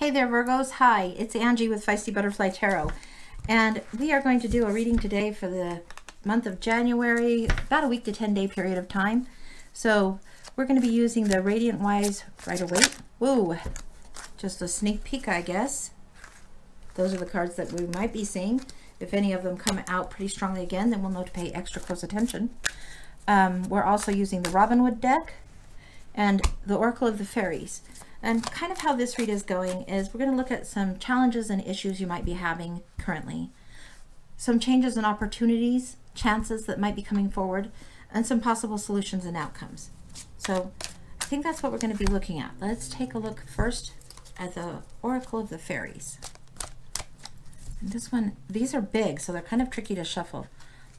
Hey there, Virgos. Hi, it's Angie with Feisty Butterfly Tarot. And we are going to do a reading today for the month of January, about a week to 10-day period of time. So we're going to be using the Radiant Wise Rider-Waite. Whoa, just a sneak peek, I guess. Those are the cards that we might be seeing. If any of them come out pretty strongly again, then we'll know to pay extra close attention. We're also using the Robin Wood deck and the Oracle of the Fairies. And kind of how this read is going is we're going to look at some challenges and issues you might be having currently, some changes and opportunities, chances that might be coming forward, and some possible solutions and outcomes. So I think that's what we're going to be looking at. Let's take a look first at the Oracle of the Fairies. And this one, these are big, so they're kind of tricky to shuffle.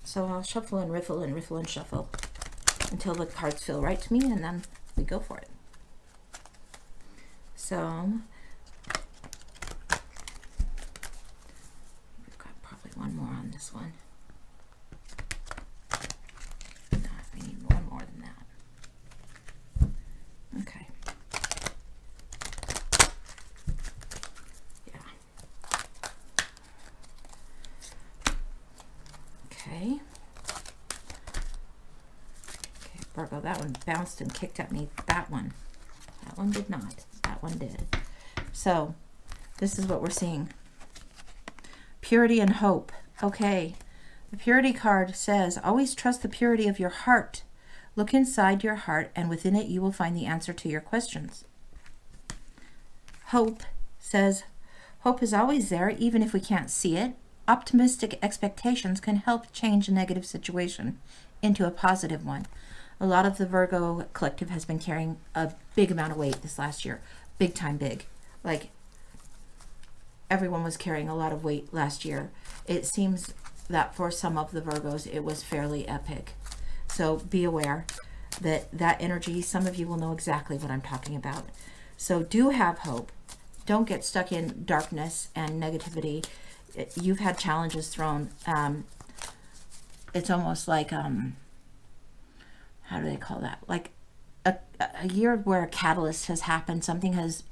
So I'll shuffle and riffle and riffle and shuffle until the cards feel right to me, and then we go for it. So we've got probably one more on this one. No, we need one more than that. Okay. Yeah. Okay. Okay, Virgo, that one bounced and kicked at me. That one did not. That one did. So this is what we're seeing. Purity and hope. Okay. The purity card says, always trust the purity of your heart. Look inside your heart, and within it you will find the answer to your questions. Hope says, hope is always there, even if we can't see it. Optimistic expectations can help change a negative situation into a positive one. A lot of the Virgo collective has been carrying a big amount of weight this last year. Big time big. Like, everyone was carrying a lot of weight last year. It seems that for some of the Virgos, it was fairly epic. So be aware that that energy, some of you will know exactly what I'm talking about. So do have hope. Don't get stuck in darkness and negativity. You've had challenges thrown. It's almost like, how do they call that? Like a year where a catalyst has happened. Something has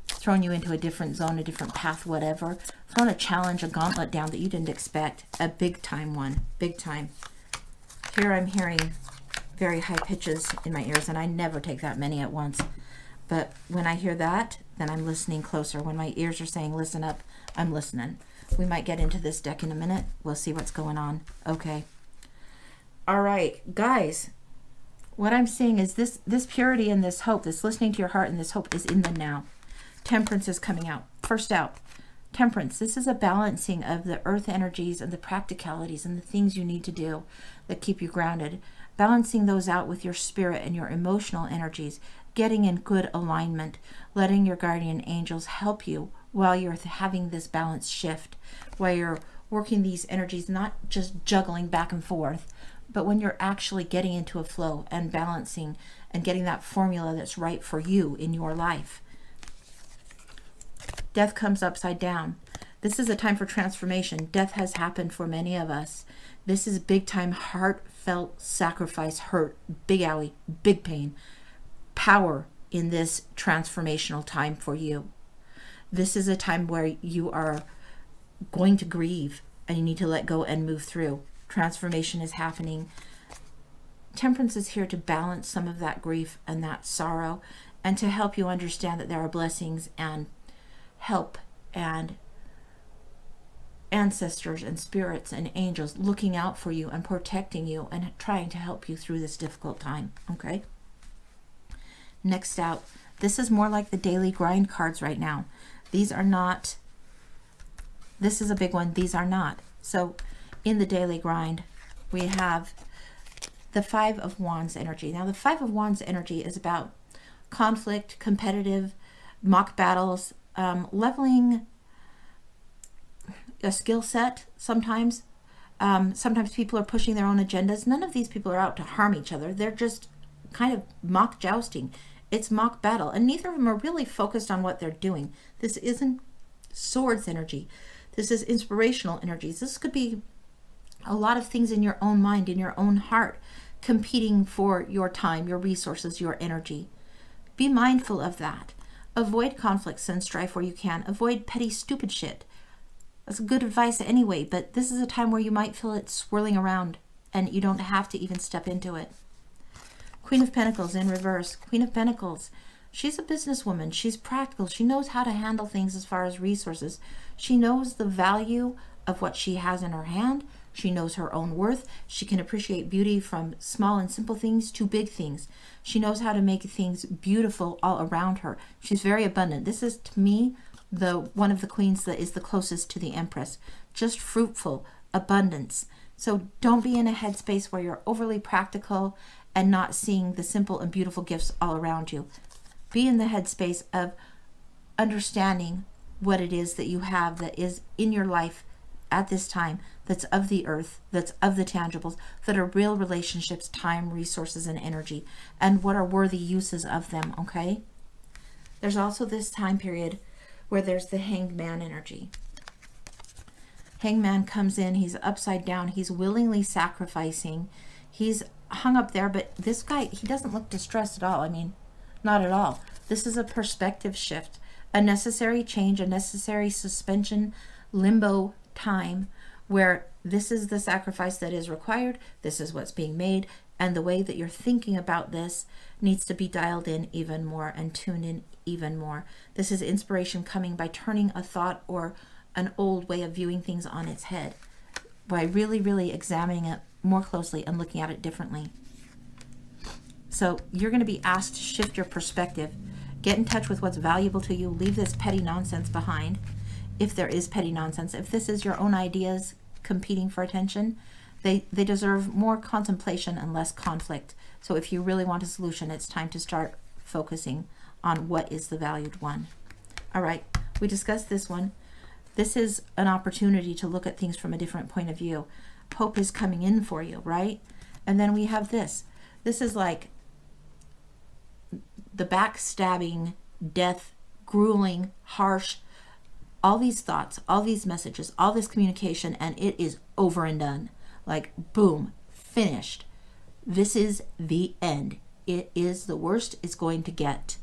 thrown you into a different zone, a different path, whatever. Thrown a challenge, a gauntlet down that you didn't expect. A big time one. Big time. Here I'm hearing very high pitches in my ears, and I never take that many at once. But when I hear that, then I'm listening closer. When my ears are saying listen up, I'm listening. We might get into this deck in a minute. We'll see what's going on. Okay. All right, guys, what I'm seeing is this purity and this hope, this listening to your heart and this hope is in the now. Temperance is coming out. First out, Temperance. This is a balancing of the earth energies and the practicalities and the things you need to do that keep you grounded. Balancing those out with your spirit and your emotional energies, getting in good alignment, letting your guardian angels help you while you're having this balance shift, while you're working these energies, not just juggling back and forth, but when you're actually getting into a flow and balancing and getting that formula that's right for you in your life. Death comes upside down. This is a time for transformation. Death has happened for many of us. This is big time heartfelt sacrifice, hurt, big owie, big pain, power in this transformational time for you. This is a time where you are going to grieve and you need to let go and move through. Transformation is happening. Temperance is here to balance some of that grief and that sorrow and to help you understand that there are blessings and help and ancestors and spirits and angels looking out for you and protecting you and trying to help you through this difficult time. Okay. Next out, this is more like the daily grind cards right now. These are not, this is a big one. These are not. So in the daily grind, we have the Five of Wands energy. Now, the Five of Wands energy is about conflict, competitive, mock battles, leveling a skill set sometimes. Sometimes people are pushing their own agendas. None of these people are out to harm each other. They're just kind of mock jousting. It's mock battle. And neither of them are really focused on what they're doing. This isn't swords energy. This is inspirational energies. This could be a lot of things in your own mind, in your own heart, competing for your time, your resources, your energy. Be mindful of that. Avoid conflicts and strife where you can. Avoid petty, stupid shit. That's good advice anyway, but this is a time where you might feel it swirling around and you don't have to even step into it. Queen of Pentacles in reverse. Queen of Pentacles. She's a businesswoman. She's practical. She knows how to handle things as far as resources. She knows the value of what she has in her hand. She knows her own worth. She can appreciate beauty from small and simple things to big things. She knows how to make things beautiful all around her. She's very abundant. This is, to me, one of the queens that is the closest to the Empress. Just fruitful, abundance. So don't be in a headspace where you're overly practical and not seeing the simple and beautiful gifts all around you. Be in the headspace of understanding what it is that you have that is in your life at this time, that's of the earth, that's of the tangibles, that are real relationships, time, resources, and energy, and what are worthy uses of them, okay? There's also this time period where there's the Hanged Man energy. Hangman comes in, he's upside down, he's willingly sacrificing, he's hung up there, but this guy, he doesn't look distressed at all. I mean, not at all. This is a perspective shift, a necessary change, a necessary suspension, limbo time, where this is the sacrifice that is required, this is what's being made, and the way that you're thinking about this needs to be dialed in even more and tuned in even more. This is inspiration coming by turning a thought or an old way of viewing things on its head, by really, really examining it more closely and looking at it differently. So you're going to be asked to shift your perspective, get in touch with what's valuable to you, leave this petty nonsense behind, if there is petty nonsense. If this is your own ideas competing for attention, they deserve more contemplation and less conflict. So if you really want a solution, it's time to start focusing on what is the valued one. All right, we discussed this one. This is an opportunity to look at things from a different point of view. Hope is coming in for you, right? And then we have this. This is like the backstabbing, death, grueling, harsh, all these thoughts, all these messages, all this communication, and it is over and done. Like, boom, finished. This is the end. It is the worst it's going to get.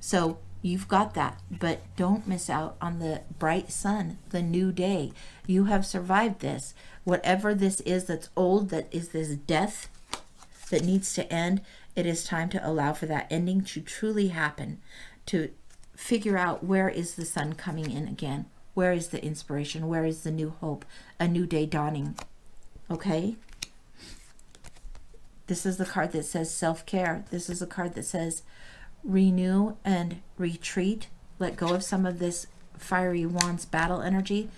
So you've got that, but don't miss out on the bright sun, the new day. You have survived this. Whatever this is that's old, that is this death that needs to end, it is time to allow for that ending to truly happen, to figure out where is the sun coming in again, where is the inspiration, where is the new hope, a new day dawning. Okay? This is the card that says self-care. This is a card that says renew and retreat. Let go of some of this fiery wands battle energy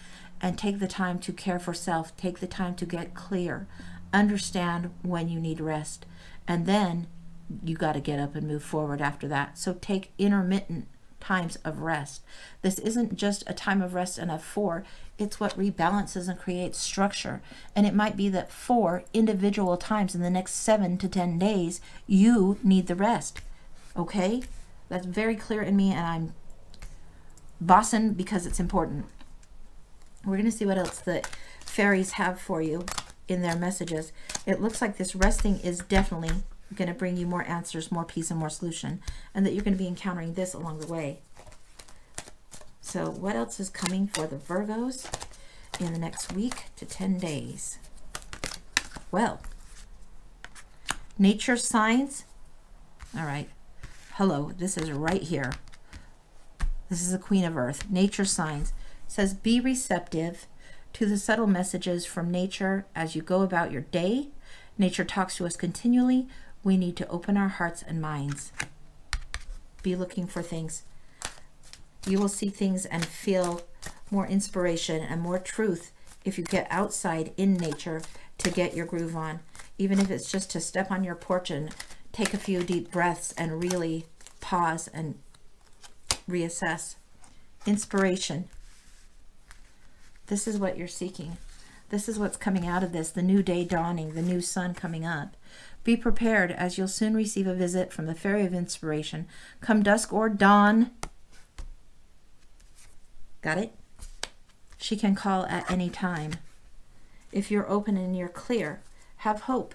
and take the time to care for self. Take the time to get clear. Understand when you need rest. And then you got to get up and move forward after that. So take intermittent times of rest. This isn't just a time of rest and a 4. It's what rebalances and creates structure. And it might be that 4 individual times in the next 7 to 10 days, you need the rest. Okay? That's very clear in me, and I'm bossing because it's important. We're going to see what else the fairies have for you in their messages. It looks like this resting is definitely going to bring you more answers, more peace, and more solution, and that you're going to be encountering this along the way. So what else is coming for the Virgos in the next week to 10 days? Well, nature signs. All right. Hello, this is right here. This is the Queen of Earth. Nature signs. It says, be receptive to the subtle messages from nature as you go about your day. Nature talks to us continually. We need to open our hearts and minds. Be looking for things. You will see things and feel more inspiration and more truth if you get outside in nature to get your groove on. Even if it's just to step on your porch and take a few deep breaths and really pause and reassess. Inspiration. This is what you're seeking. This is what's coming out of this, the new day dawning, the new sun coming up. Be prepared, as you'll soon receive a visit from the Fairy of Inspiration. Come dusk or dawn. Got it? She can call at any time. If you're open and you're clear, have hope.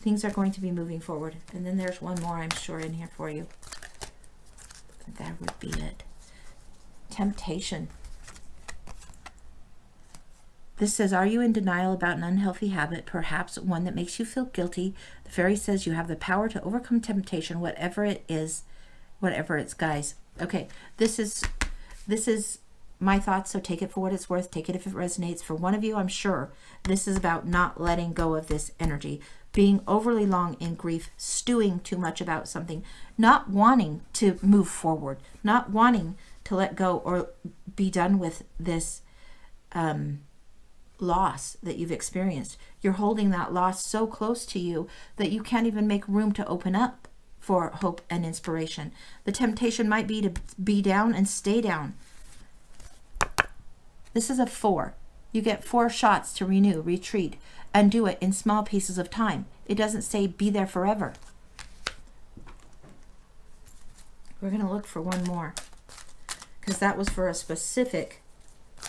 Things are going to be moving forward. And then there's one more, I'm sure, in here for you. That would be it. Temptation. This says, are you in denial about an unhealthy habit, perhaps one that makes you feel guilty? The fairy says you have the power to overcome temptation, whatever it is, whatever it's, guys. Okay, this is my thoughts, so take it for what it's worth. Take it if it resonates. For one of you, I'm sure this is about not letting go of this energy, being overly long in grief, stewing too much about something, not wanting to move forward, not wanting to let go or be done with this loss that you've experienced. You're holding that loss so close to you that you can't even make room to open up for hope and inspiration. The temptation might be to be down and stay down. This is a 4. You get 4 shots to renew, retreat, and do it in small pieces of time. It doesn't say be there forever. We're going to look for one more, because that was for a specific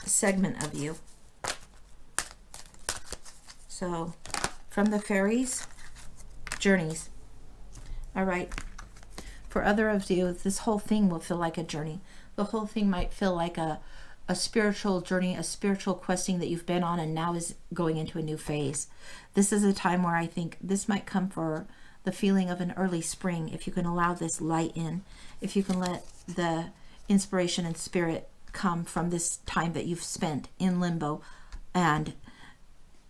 segment of you. So, from the fairies, journeys. All right. For other of you, this whole thing will feel like a journey. The whole thing might feel like a spiritual journey, a spiritual questing that you've been on and now is going into a new phase. This is a time where I think this might come for the feeling of an early spring, if you can allow this light in, if you can let the inspiration and spirit come from this time that you've spent in limbo, and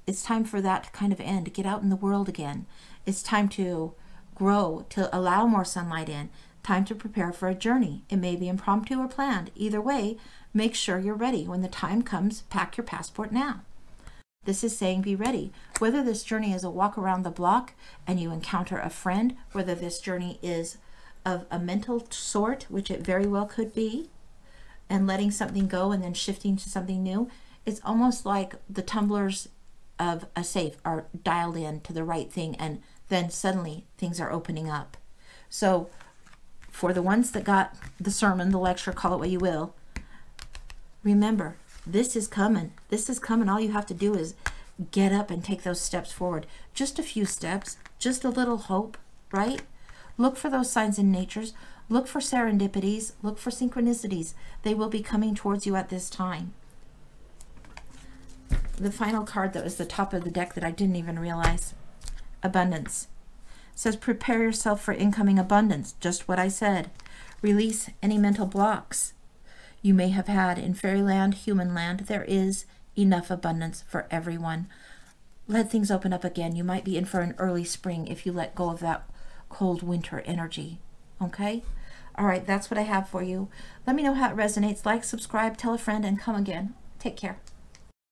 it's time for that to kind of end. Get out in the world again. It's time to grow, to allow more sunlight in. Time to prepare for a journey. It may be impromptu or planned. Either way, make sure you're ready. When the time comes, pack your passport now. This is saying be ready. Whether this journey is a walk around the block and you encounter a friend, whether this journey is of a mental sort, which it very well could be, and letting something go and then shifting to something new, it's almost like the tumblers of a safe are dialed in to the right thing, and then suddenly things are opening up. So for the ones that got the sermon, the lecture, call it what you will, remember, this is coming. This is coming. All you have to do is get up and take those steps forward. Just a few steps, just a little hope, right? Look for those signs in natures. Look for serendipities. Look for synchronicities. They will be coming towards you at this time. The final card that was the top of the deck that I didn't even realize, abundance. It says prepare yourself for incoming abundance. Just what I said. Release any mental blocks you may have had in fairyland, human land. There is enough abundance for everyone. Let things open up again. You might be in for an early spring if you let go of that cold winter energy. Okay? All right, that's what I have for you. Let me know how it resonates. Like, subscribe, tell a friend, and come again. Take care.